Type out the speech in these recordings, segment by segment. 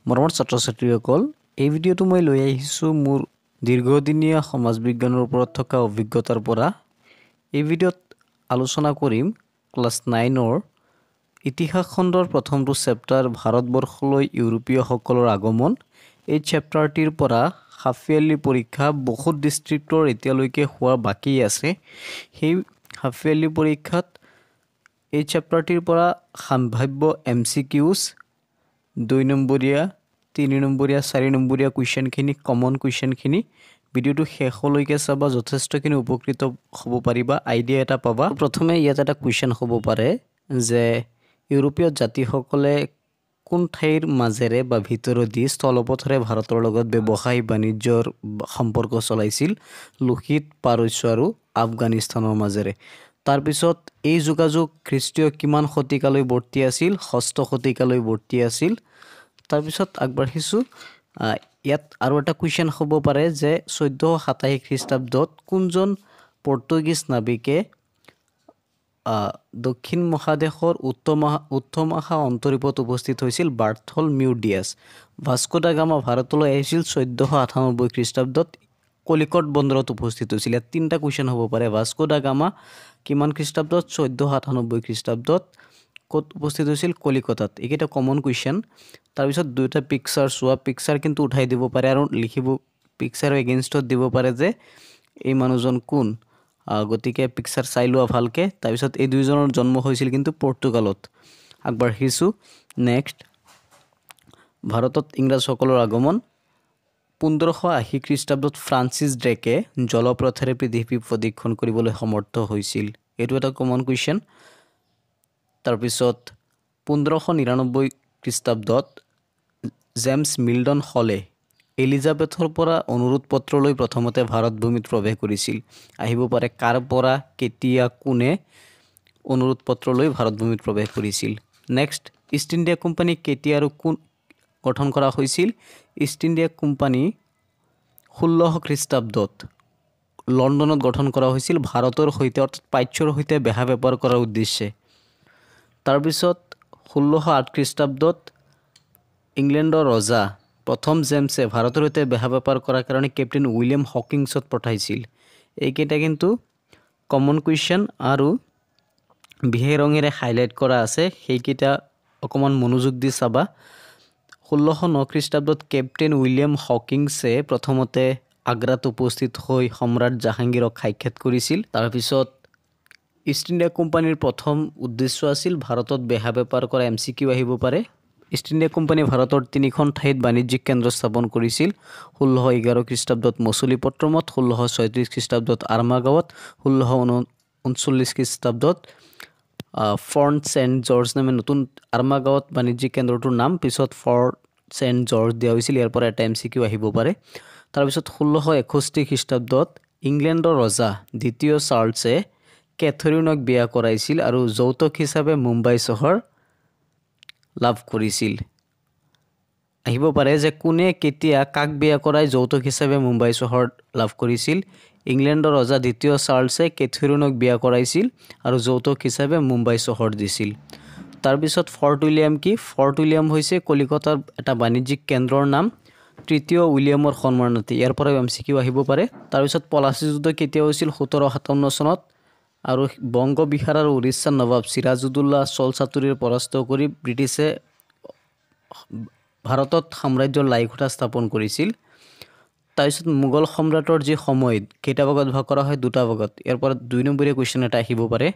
মৰমৰ ছাত্ৰ-ছাত্ৰীসকল, এই ভিডিঅ'টো মই লৈ আহিছোঁ মোৰ দীৰ্ঘদিনীয়া সমাজ বিজ্ঞানৰ ওপৰত থকা অভিজ্ঞতাৰ পৰা। এই ভিডিঅ'ত আলোচনা কৰিম ক্লাছ 9ৰ ইতিহাস খণ্ডৰ প্ৰথমটো চেপ্টাৰ ভাৰতবৰ্ষলৈ ইউৰোপীয়সকলৰ আগমন। এই চেপ্টাৰটিৰ পৰা হাফ-ইয়াৰলি পৰীক্ষা বহুত ডিষ্ট্ৰিক্টৰ এতিয়ালৈকে হোৱা বাকী আছে। সেই হাফ-ইয়াৰলি পৰীক্ষাত এই চেপ্টাৰটিৰ পৰা সম্ভাৱ্য MCQs 2 নম্বৰীয়া 3 নম্বৰীয়া 4 নম্বৰীয়া কুৱেশ্যনখিনি কমন কুৱেশ্যনখিনি ভিডিঅ'টো শেষলৈকে চাবা, যথেষ্টখিনি উপকৃত হ'ব পাৰিবা, আইডিয়া এটা পাবা। প্ৰথমে ইয়াত এটা কুৱেশ্যন হ'ব পাৰে যে ইউৰোপীয় জাতিসকলে কোন ঠাইৰ মাজেৰে বা ভিতৰেদি স্থলপথেৰে ভাৰতৰ লগত ব্যৱসায় বাণিজ্যৰ সম্পৰ্ক চলাইছিল? লোহিত, পাৰস্য আৰু আফগানিস্তানৰ মাজেৰে। তাৰপিছত এই যোগাযোগ খ্ৰীষ্টীয় কিমান শতিকালৈ বৰ্তি আছিল? 6ষ্ঠ শতিকালৈ বৰ্তি আছিল। তাৰপিছত আগবাঢ়িছোঁ, ইয়াত আৰু এটা কুৱেশ্যন হ'ব পাৰে যে 1487 খ্ৰীষ্টাব্দত কোনজন পৰ্তুগীজ নাবিকে দক্ষিণ মহাদেশৰ উত্তৰমহা অন্তৰীপত উপস্থিত হৈছিল? বাৰ্থলমিউ ডিয়াছ। ভাস্কো দা গামা ভাৰতলৈ আহিছিল 1498 খ্ৰীষ্টাব্দত, কলিকট বন্দৰত উপস্থিত হৈছিল। ইয়াত 3টা কুৱেশ্যন হ'ব পাৰে। ভাস্কো দা গামা কিমান খ্ৰীষ্টাব্দত? 1498 খ্ৰীষ্টাব্দত। ক'ত উপস্থিত হৈছিল? কলিকতাত। এইকেইটা কমন কুৱেশ্যন। তাৰপিছত 2টা পিকচাৰ চোৱা, পিকচাৰ কিন্তু উঠাই দিব পাৰে আৰু লিখিব, পিকচাৰৰ এগেইনষ্টত দিব পাৰে যে এই মানুহজন কোন, গতিকে পিকচাৰ চাই লোৱা ভালকৈ। তাৰপিছত এই দুইজনৰ জন্ম হৈছিল কিন্তু পৰ্তুগালত। আগবাঢ়িছোঁ, নেক্সট ভাৰতত ইংৰাজসকলৰ আগমন। 1580 খ্ৰীষ্টাব্দত ফ্ৰান্সিছ ড্ৰেকে জলপথেৰে পৃথিৱী প্ৰদক্ষিণ কৰিবলৈ সমৰ্থ হৈছিল। এইটো এটা কমন কুৱেশ্যন। তাৰপিছত 1599 খ্ৰীষ্টাব্দত জেমছ মিল্টন হলে এলিজাবেথৰ পৰা অনুৰোধ পত্ৰ লৈ প্ৰথমতে ভাৰত ভূমিত প্ৰৱেশ কৰিছিল। আহিব পাৰে কাৰ পৰা, কেতিয়া, কোনে অনুৰোধ পত্ৰ লৈ ভাৰত ভূমিত প্ৰৱেশ কৰিছিল। নেক্সট, ইষ্ট ইণ্ডিয়া কোম্পানী কেতিয়া আৰু কোন গঠন কৰা হৈছিল? ইষ্ট ইণ্ডিয়া কোম্পানী 1600 খ্ৰীষ্টাব্দত লণ্ডনত গঠন কৰা হৈছিল ভাৰতৰ সৈতে, অৰ্থাৎ প্ৰাচ্যৰ সৈতে বেহা বেপাৰ কৰাৰ উদ্দেশ্যে। তাৰপিছত 1608 খ্ৰীষ্টাব্দত ইংলেণ্ডৰ ৰজা প্ৰথম জেমছে ভাৰতৰ সৈতে বেহা বেপাৰ কৰাৰ কাৰণে কেপ্টেইন উইলিয়াম হকিংছক পঠাইছিল। এইকেইটা কিন্তু কমন কুৱেশ্যন আৰু বিশেষ ৰঙেৰে হাইলাইট কৰা আছে, সেইকেইটা অকণমান মনোযোগ দি চাবা। 1609 খ্ৰীষ্টাব্দত কেপ্টেইন উইলিয়াম হকিংছে প্ৰথমতে আগ্ৰাত উপস্থিত হৈ সম্ৰাট জাহাংগীৰক সাক্ষাৎ কৰিছিল। তাৰপিছত ইষ্ট ইণ্ডিয়া কোম্পানীৰ প্ৰথম উদ্দেশ্য আছিল ভাৰতত বেহা বেপাৰ কৰা। MCQ আহিব পাৰে। ইষ্ট ইণ্ডিয়া কোম্পানী ভাৰতৰ 3খন ঠাইত বাণিজ্যিক কেন্দ্ৰ স্থাপন কৰিছিল। 1611 খ্ৰীষ্টাব্দত মছলিপট্টমত, 1636 খ্ৰীষ্টাব্দত আৰ্মাগাঁৱত, 1639 খ্ৰীষ্টাব্দত ফৰ্ট ছেণ্ট জৰ্জ নামে নতুন আৰ্মাগাঁৱত বাণিজ্যিক কেন্দ্ৰটোৰ নাম পিছত ফৰ্ট ছেণ্ট জৰ্জ দিয়া হৈছিল। ইয়াৰ পৰা এটা MCQ আহিব পাৰে। তাৰপিছত 1661 খ্ৰীষ্টাব্দত ইংলেণ্ডৰ ৰজা দ্বিতীয় চাৰ্লছে কেথৰিনক বিয়া কৰাইছিল আৰু যৌতুক হিচাপে মুম্বাই চহৰ লাভ কৰিছিল। আহিব পাৰে যে কোনে, কেতিয়া, কাক বিয়া কৰাই যৌতুক হিচাপে মুম্বাই চহৰ লাভ কৰিছিল? ইংলেণ্ডৰ ৰজা দ্বিতীয় চাৰ্লছে কেথৰিনক বিয়া কৰাইছিল আৰু যৌতুক হিচাপে মুম্বাই চহৰ দিছিল। তাৰপিছত ফৰ্ট উইলিয়াম কি? ফৰ্ট উইলিয়াম হৈছে কলিকতাৰ এটা বাণিজ্যিক কেন্দ্ৰৰ নাম, তৃতীয় উইলিয়ামৰ সন্মানাৰ্থে। ইয়াৰ পৰাও MCQ আহিব পাৰে। তাৰপিছত পলাচী যুদ্ধ কেতিয়া হৈছিল? 1757 চনত আৰু বংগ বিহাৰ আৰু উৰিষ্যাৰ নৱাব চিৰাজউদ্দৌলা চল চাতুৰীৰ পৰাস্ত কৰি ব্ৰিটিছে ভাৰতত সাম্ৰাজ্যৰ লাইখুটা স্থাপন কৰিছিল। তাৰপিছত মোগল সম্ৰাটৰ যি সময়ত কেইটা ভাগত ভাগ কৰা হয়? 2টা ভাগত। ইয়াৰ পৰা 2 নম্বৰীয়া কুৱেশ্যন এটা আহিব পাৰে।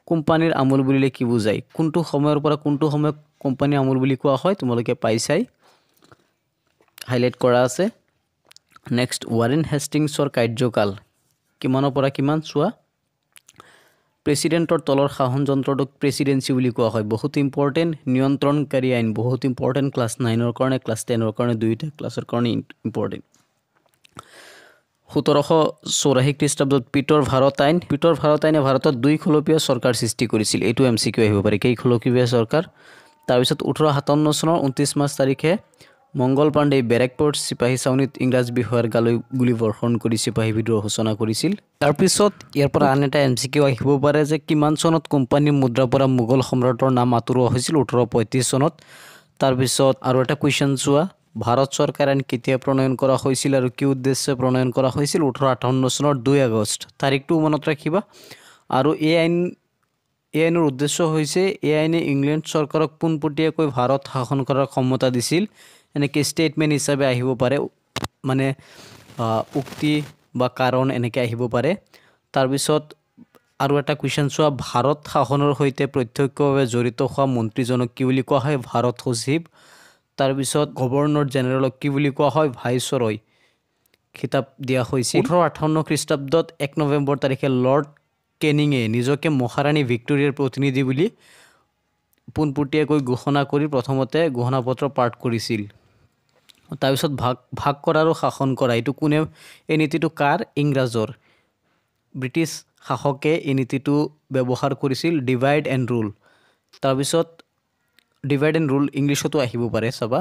কোম্পানীৰ আমোল বুলিলে কি বুজায়? কোনটো সময়ৰ পৰা কোনটো সময়ক কোম্পানীৰ আমোল বুলি কোৱা হয়? তোমালোকে পাইছাই, হাইলাইট কৰা আছে। নেক্সট, ৱাৰেন হেষ্টিংছৰ কাৰ্যকাল কিমানৰ পৰা কিমান চোৱা। প্ৰেচিডেণ্টৰ তলৰ শাসনযন্ত্ৰটোক প্ৰেচিডেঞ্চি বুলি কোৱা হয়। বহুত ইম্পৰ্টেণ্ট। নিয়ন্ত্ৰণকাৰী আইন বহুত ইম্পৰ্টেণ্ট, ক্লাছ 9ৰ কাৰণে, ক্লাছ 10ৰ কাৰণে, দুয়োটা ক্লাছৰ কাৰণে ইম্পৰ্টেণ্ট। 1784 খ্ৰীষ্টাব্দত পিটৰ ভাৰত আইন। পিটৰ ভাৰত আইনে ভাৰতত 2 খলপীয়া চৰকাৰ সৃষ্টি কৰিছিল। এইটো MCQ আহিব পাৰে, কেই খলপীয়া চৰকাৰ। তাৰপিছত 1857 চনৰ 29 মাৰ্চ তাৰিখে মংগল পাণ্ডেই বেৰেকপুৰ চিপাহী ছাউনীত ইংৰাজ বিষয়াৰ গালৈ গুলী বৰ্ষণ কৰি চিপাহী বিদ্ৰোহ সূচনা কৰিছিল। তাৰপিছত ইয়াৰ পৰা আন এটা MCQ আহিব পাৰে যে কিমান চনত কোম্পানীৰ মুদ্ৰাৰ পৰা মোগল সম্ৰাটৰ নাম আঁতৰোৱা হৈছিল? 1835 চনত। তাৰপিছত আৰু এটা কুৱেশ্যন চোৱা, ভাৰত চৰকাৰ আইন কেতিয়া প্ৰণয়ন কৰা হৈছিল আৰু কি উদ্দেশ্যে প্ৰণয়ন কৰা হৈছিল? 1858 চনৰ 2 আগষ্ট। তাৰিখটো মনত ৰাখিবা। আৰু এই আইনৰ উদ্দেশ্য হৈছে, এই আইনে ইংলেণ্ড চৰকাৰক পোনপটীয়াকৈ ভাৰত শাসন কৰাৰ ক্ষমতা দিছিল। এনেকৈ ষ্টেটমেণ্ট হিচাপে আহিব পাৰে, মানে উক্তি বা কাৰণ এনেকৈ আহিব পাৰে। তাৰপিছত আৰু এটা কুৱেশ্যন চোৱা, ভাৰত শাসনৰ সৈতে প্ৰত্যক্ষভাৱে জড়িত হোৱা মন্ত্ৰীজনক কি বুলি কোৱা হয়? ভাৰত সচিব। তাৰপিছত গভৰ্ণৰ জেনেৰেলক কি বুলি কোৱা হয়? ভাইচৰয় খিতাপ দিয়া হৈছিল। 1858 খ্ৰীষ্টাব্দত 1 নৱেম্বৰ তাৰিখে লৰ্ড কেনিঙে নিজকে মহাৰাণী ভিক্টৰিয়াৰ প্ৰতিনিধি বুলি পোনপটীয়াকৈ ঘোষণা কৰি প্ৰথমতে ঘোষণাপত্ৰ পাঠ কৰিছিল। তাৰপিছত ভাগ কৰা আৰু শাসন কৰা, এইটো কোনে? এই নীতিটো কাৰ? ইংৰাজৰ। ব্ৰিটিছ শাসকে এই নীতিটো ব্যৱহাৰ কৰিছিল, ডিভাইড এণ্ড ৰুল। তাৰপিছত ডিভাইড এণ্ড ৰুল ইংলিছতো আহিব পাৰে, চাবা।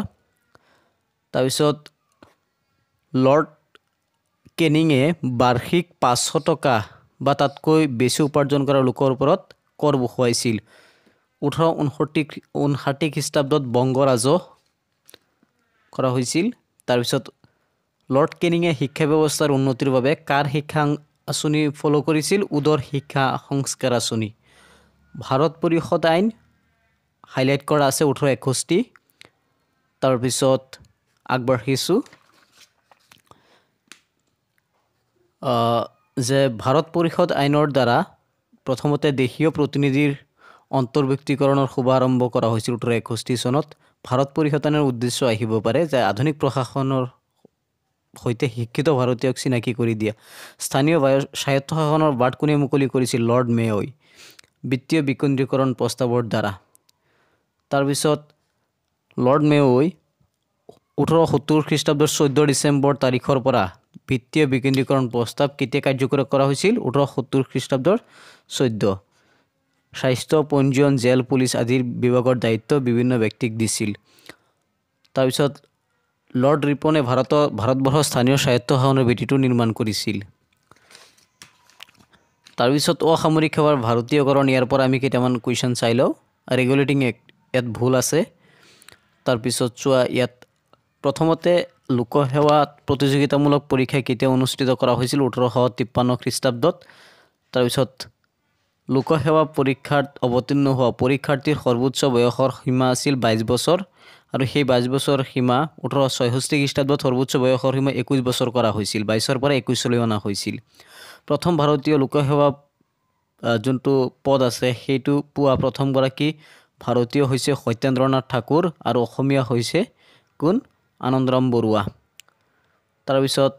তাৰপিছত লৰ্ড কেনিঙে বাৰ্ষিক 500 টকা বা তাতকৈ বেছি উপাৰ্জন কৰা লোকৰ ওপৰত কৰ বহুৱাইছিল। 1859 খ্ৰীষ্টাব্দত বংগ ৰাজহ কৰা হৈছিল। তাৰপিছত লৰ্ড কেনিঙে শিক্ষা ব্যৱস্থাৰ উন্নতিৰ বাবে কাৰ শিক্ষা আঁচনি ফ'ল' কৰিছিল? উদৰ শিক্ষা সংস্কাৰ আঁচনি। ভাৰত পৰিষদ আইন হাইলাইট কৰা আছে 1861। তাৰপিছত আগবাঢ়িছোঁ যে ভাৰত পৰিষদ আইনৰ দ্বাৰা প্ৰথমতে দেশীয় প্ৰতিনিধিৰ অন্তৰ্ভুক্তিকৰণৰ শুভাৰম্ভ কৰা হৈছিল 1861 চনত। ভাৰত পৰিষদ আইনৰ উদ্দেশ্য আহিব পাৰে যে আধুনিক প্ৰশাসনৰ সৈতে শিক্ষিত ভাৰতীয়ক চিনাকি কৰি দিয়া। স্থানীয় স্বায়ত্ত শাসনৰ বাট কোনে মুকলি কৰিছিল? লৰ্ড মেয়ই বিত্তীয় বিকেন্দ্ৰীকৰণ প্ৰস্তাৱৰ দ্বাৰা। তাৰপিছত লৰ্ড মেয়ই 1870 খ্ৰীষ্টাব্দৰ 14 ডিচেম্বৰ তাৰিখৰ পৰা বিত্তীয় বিকেন্দ্ৰীকৰণ প্ৰস্তাৱ কেতিয়া কাৰ্যকৰী কৰা হৈছিল? 1870 খ্ৰীষ্টাব্দৰ 14। স্বাস্থ্য, পঞ্জীয়ন, জেল, পুলিচ আদিৰ বিভাগৰ দায়িত্ব বিভিন্ন ব্যক্তিক দিছিল। তাৰপিছত লৰ্ড ৰিপনে ভাৰতবৰ্ষৰ স্থানীয় স্বায়ত্ত শাসনৰ ভেটিটো নিৰ্মাণ কৰিছিল। তাৰপিছত অসামৰিক সেৱাৰ ভাৰতীয়কৰণ, ইয়াৰ পৰা আমি কেইটামান কুৱেশ্যন চাই লওঁ। ৰেগুলেটিং এক্ট, ইয়াত ভুল আছে। তাৰপিছত চোৱা, ইয়াত প্ৰথমতে লোকসেৱা প্ৰতিযোগিতামূলক পৰীক্ষা কেতিয়া অনুষ্ঠিত কৰা হৈছিল? 1853 খ্ৰীষ্টাব্দত। তাৰপিছত লোকসেৱা পৰীক্ষাত অৱতীৰ্ণ হোৱা পৰীক্ষাৰ্থীৰ সৰ্বোচ্চ বয়সৰ সীমা আছিল 22 বছৰ, আৰু সেই 22 বছৰ সীমা 1866 খ্ৰীষ্টাব্দত সৰ্বোচ্চ বয়সৰ সীমা 21 বছৰ কৰা হৈছিল। 22ৰ পৰা 21লৈ অনা হৈছিল। প্ৰথম ভাৰতীয় লোকসেৱা যোনটো পদ আছে সেইটো পোৱা প্ৰথমগৰাকী ভাৰতীয় হৈছে সত্যেন্দ্ৰ নাথ ঠাকুৰ, আৰু অসমীয়া হৈছে কোন? আনন্দৰাম বৰুৱা। তাৰপিছত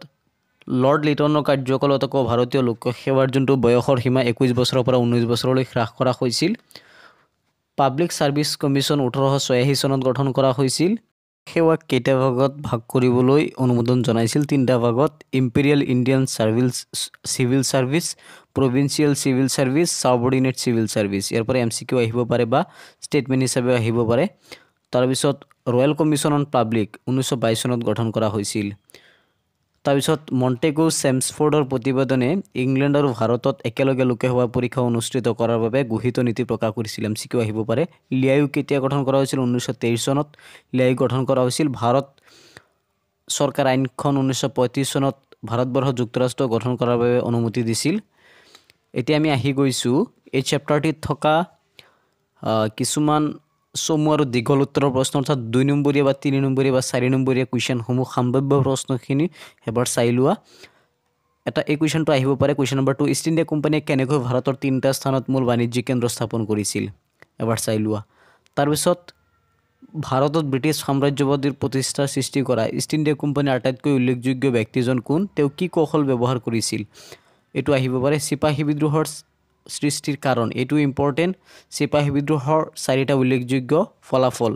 লৰ্ড লিটনৰ কাৰ্যকালত আকৌ ভাৰতীয় লোকসেৱাৰ যোনটো বয়সৰ সীমা 21 বছৰৰ পৰা 19 বছৰলৈ হ্ৰাস কৰা হৈছিল। পাব্লিক ছাৰ্ভিচ কমিশ্যন 1886 চনত গঠন কৰা হৈছিল। সেৱাক কেইটা ভাগত ভাগ কৰিবলৈ অনুমোদন জনাইছিল? 3টা ভাগত। Imperial Indian civil service, provincial civil service, subordinate civil service. ইয়াৰ পৰা MCQ আহিব পাৰে বা ষ্টেটমেণ্ট হিচাপে আহিব পাৰে। তাৰপিছত ৰয়েল কমিশ্যন অন পাব্লিক 1922 চনত গঠন কৰা হৈছিল। তাৰপিছত মণ্টেগু চেমছফৰ্ডৰ প্ৰতিবেদনে ইংলেণ্ড আৰু ভাৰতত একেলগে লোকসেৱা পৰীক্ষা অনুষ্ঠিত কৰাৰ বাবে গৃহীত নীতি প্ৰকাশ কৰিছিল। MCQ আহিব পাৰে। লিয়ায়ু কেতিয়া গঠন কৰা হৈছিল? 1923 চনত লিয়ায়ু গঠন কৰা হৈছিল। ভাৰত চৰকাৰ আইনখন 1935 চনত ভাৰতবৰ্ষ যুক্তৰাষ্ট্ৰ গঠন কৰাৰ বাবে অনুমতি দিছিল। এতিয়া আমি আহি গৈছোঁ এই চেপ্টাৰটিত থকা কিছুমান চমু আৰু দীঘল উত্তৰৰ প্ৰশ্ন, অৰ্থাৎ 2 নম্বৰীয়া বা 3 নম্বৰীয়া বা 4 নম্বৰীয়া কুৱেশ্যনসমূহ সম্ভাৱ্য প্ৰশ্নখিনি এবাৰ চাই লোৱা। এই কুৱেশ্যনটো আহিব পাৰে। কুৱেশ্যন নম্বৰ 2, ইষ্ট ইণ্ডিয়া কোম্পানীয়ে কেনেকৈ ভাৰতৰ 3টা স্থানত মূল বাণিজ্যিক কেন্দ্ৰ স্থাপন কৰিছিল? এবাৰ চাই লোৱা। তাৰপিছত ভাৰতত ব্ৰিটিছ সাম্ৰাজ্যবাদীৰ প্ৰতিষ্ঠাৰ সৃষ্টি কৰা ইষ্ট ইণ্ডিয়া কোম্পানীৰ আটাইতকৈ উল্লেখযোগ্য ব্যক্তিজন কোন? তেওঁ কি কৌশল ব্যৱহাৰ কৰিছিল? এইটো আহিব পাৰে। চিপাহী বিদ্ৰোহৰ সৃষ্টিৰ কাৰণ, এইটো ইম্পৰ্টেণ্ট। চিপাহী বিদ্ৰোহৰ 4টা উল্লেখযোগ্য ফলাফল।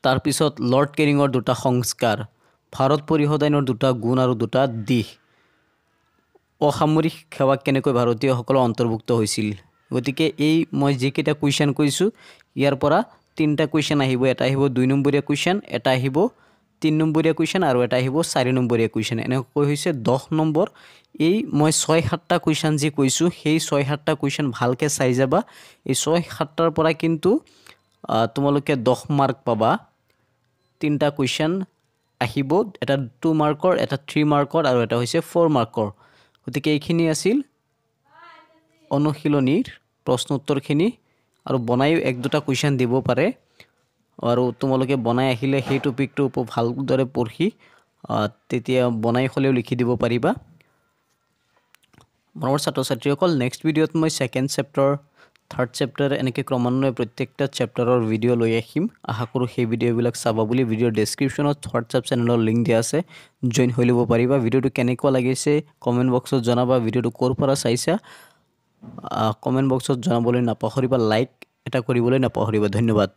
তাৰপিছত লৰ্ড কেনিঙৰ 2টা সংস্কাৰ, ভাৰত পৰিষদ আইনৰ 2টা গুণ আৰু 2টা দিশ, অসামৰিক সেৱাক কেনেকৈ ভাৰতীয়সকলৰ অন্তৰ্ভুক্ত হৈছিল। গতিকে এই মই যিকেইটা কুৱেশ্যন কৈছোঁ ইয়াৰ পৰা 3টা কুৱেশ্যন আহিব। এটা আহিব 2 নম্বৰীয়া কুৱেশ্যন, এটা আহিব 3 নম্বৰীয়া কুৱেশ্যন, আৰু এটা আহিব 4 নম্বৰীয়া কুৱেশ্যন। এনেকৈ হৈছে 10 নম্বৰ। এই মই 6-7টা কুৱেশ্যন যি কৈছোঁ সেই 6-7টা কুৱেশ্যন ভালকৈ চাই যাবা। এই 6-7টাৰ পৰা কিন্তু তোমালোকে 10 মাৰ্ক পাবা তিনটা কুৱেশ্যন আহিব এটা 2 মাৰ্কৰ এটা 3 মাৰ্কৰ আৰু এটা হৈছে 4 মাৰ্কৰ গতিকে এইখিনি আছিল অনুশীলনীৰ প্ৰশ্ন উত্তৰখিনি আৰু বনাইও এক দুটা কুৱেশ্যন দিব পাৰে আৰু তোমালোকে বনাই আহিলে সেই টপিকটো ভালদৰে পঢ়ি তেতিয়া বনাই হলেও লিখি দিব পাৰিবা মনৰ ছাত্ৰ ছাত্ৰীসকল নেক্সট ভিডিঅ'ত মই সেকেন্ড চেপ্টাৰ থাৰ্ড চেপ্টাৰ এনেকৈ ক্ৰমান্বয়ে প্ৰত্যেকটা চেপ্টাৰৰ ভিডিঅ' লৈ আহিম আশা কৰোঁ সেই ভিডিঅ'বিলাক চাবা বুলি ভিডিঅ'ৰ ডেছক্ৰিপশ্যনত হোৱাটছআপ চেনেলৰ লিংক দিয়া আছে জইন হৈ ল'ব পাৰিবা ভিডিঅ'টো কেনেকুৱা লাগিছে কমেণ্ট বক্সত জনাবা ভিডিঅ'টো ক'ৰ পৰা চাইছা কমেণ্ট বক্সত জনাবলৈ নাপাহৰিবা লাইক এটা কৰিবলৈ নাপাহৰিবা ধন্যবাদ